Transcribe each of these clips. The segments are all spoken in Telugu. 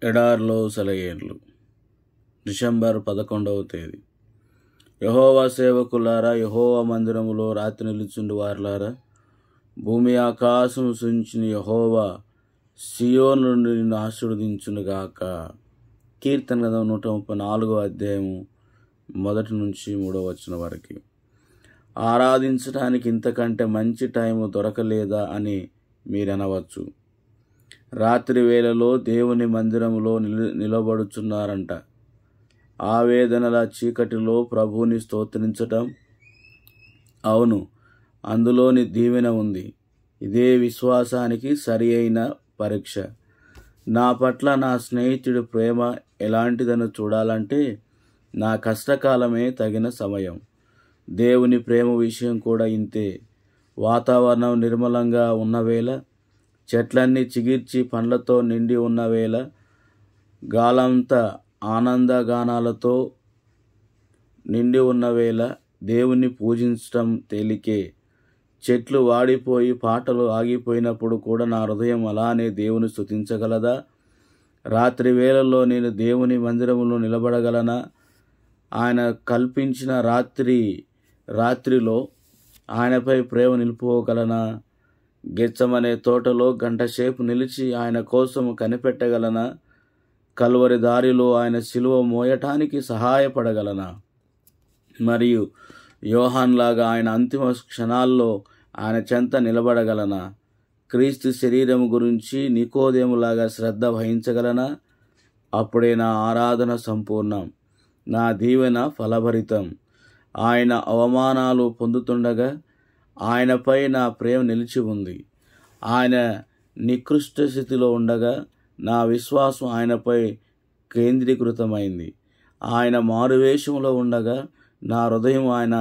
ఎడారిలో సెలయేర్లు. డిసెంబర్ 11వ తేదీ. యెహోవా సేవకులారా, యెహోవా మందిరములో రాత్రి నిలుచుండు వారులారా, భూమి ఆకాశము సృజించిన యెహోవా సియోను నుండి నిన్ను ఆశీర్వదించునుగాక. కీర్తన గ్రంథం 134వ అధ్యాయము 1 నుంచి 3వ వచనం వరకు. ఆరాధించడానికి ఇంతకంటే మంచి టైము దొరకలేదా అని మీరనవచ్చు. రాత్రి వేళలో దేవుని మందిరములో నిలబడుచున్నారంట. ఆవేదనల చీకటిలో ప్రభువుని స్తోత్రించటం, అవును, అందులోని దీవెన ఉంది. ఇదే విశ్వాసానికి సరి అయిన పరీక్ష. నా పట్ల నా స్నేహితుడి ప్రేమ ఎలాంటిదని చూడాలంటే నా కష్టకాలమే తగిన సమయం. దేవుని ప్రేమ విషయం కూడా ఇంతే. వాతావరణం నిర్మలంగా ఉన్నవేళ, చెట్లన్నీ చిగిర్చి పండ్లతో నిండి ఉన్నవేళ, గాలంతా ఆనందగానాలతో నిండి ఉన్నవేళ దేవుని పూజించటం తేలికే. చెట్లు వాడిపోయి పాటలు ఆగిపోయినప్పుడు కూడా నా హృదయం అలానే దేవుని స్తుతించగలదా? రాత్రి వేళల్లో నేను దేవుని మందిరములో నిలబడగలనా? ఆయన కల్పించిన రాత్రిలో ఆయనపై ప్రేమ నిలుపుకోగలనా? గెత్సెమనే తోటలో గంటసేపు నిలిచి ఆయన కోసం కనిపెట్టగలనా? కల్వరి దారిలో ఆయన సిలువ మోయటానికి సహాయపడగలనా? మరియు యోహాన్లాగా ఆయన అంతిమ క్షణాల్లో ఆయన చెంత నిలబడగలనా? క్రీస్తు శరీరం గురించి నికోదేములాగా శ్రద్ధ వహించగలనా? అప్పుడే నా ఆరాధన సంపూర్ణం, నా దీవెన ఫలభరితం. ఆయన అవమానాలు పొందుతుండగా ఆయనపై నా ప్రేమ నిలిచి ఉంది. ఆయన నికృష్ట స్థితిలో ఉండగా నా విశ్వాసం ఆయనపై కేంద్రీకృతమైంది. ఆయన మారువేషంలో ఉండగా నా హృదయం ఆయన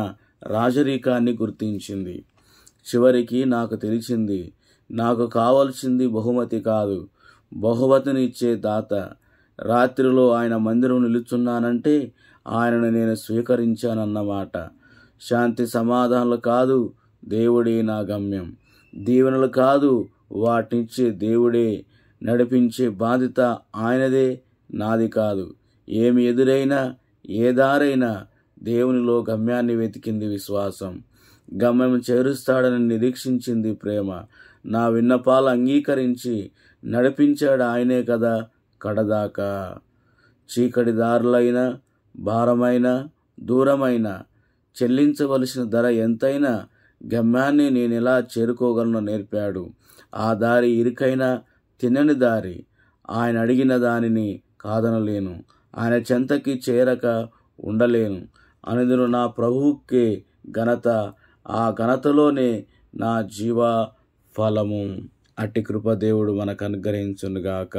రాజరికాన్ని గుర్తించింది. చివరికి నాకు తెలిసింది, నాకు కావలసింది బహుమతి కాదు, బహుమతినిచ్చే దాత. రాత్రిలో ఆయన మందిరం నిలుచున్నానంటే ఆయనను నేను స్వీకరించానన్నమాట. శాంతి సమాధానాలు కాదు, దేవుడే నా గమ్యం. దీవెనలు కాదు, వాటినిచ్చే దేవుడే. నడిపించే బాధ్యత ఆయనదే, నాది కాదు. ఏమి ఎదురైనా, ఏ దారైనా దేవునిలో గమ్యాన్ని వెతికింది విశ్వాసం. గమ్యం చేరుస్తాడని నిరీక్షించింది ప్రేమ. నా విన్నపాలు అంగీకరించి నడిపించాడు ఆయనే కదా కడదాకా. చీకటి దారులైన, భారమైన, దూరమైన, చెల్లించవలసిన ధర ఎంతైనా గమ్యాన్ని నేను ఎలా చేరుకోగలను నేర్పాడు. ఆ దారి ఇరుకైన, తినని దారి. ఆయన అడిగిన దానిని కాదనలేను, ఆయన చెంతకి చేరక ఉండలేను. అనుదినం నా ప్రభువుకే ఘనత, ఆ ఘనతలోనే నా జీవ ఫలము. అట్టి కృప దేవుడు మనకు అనుగ్రహించునుగాక.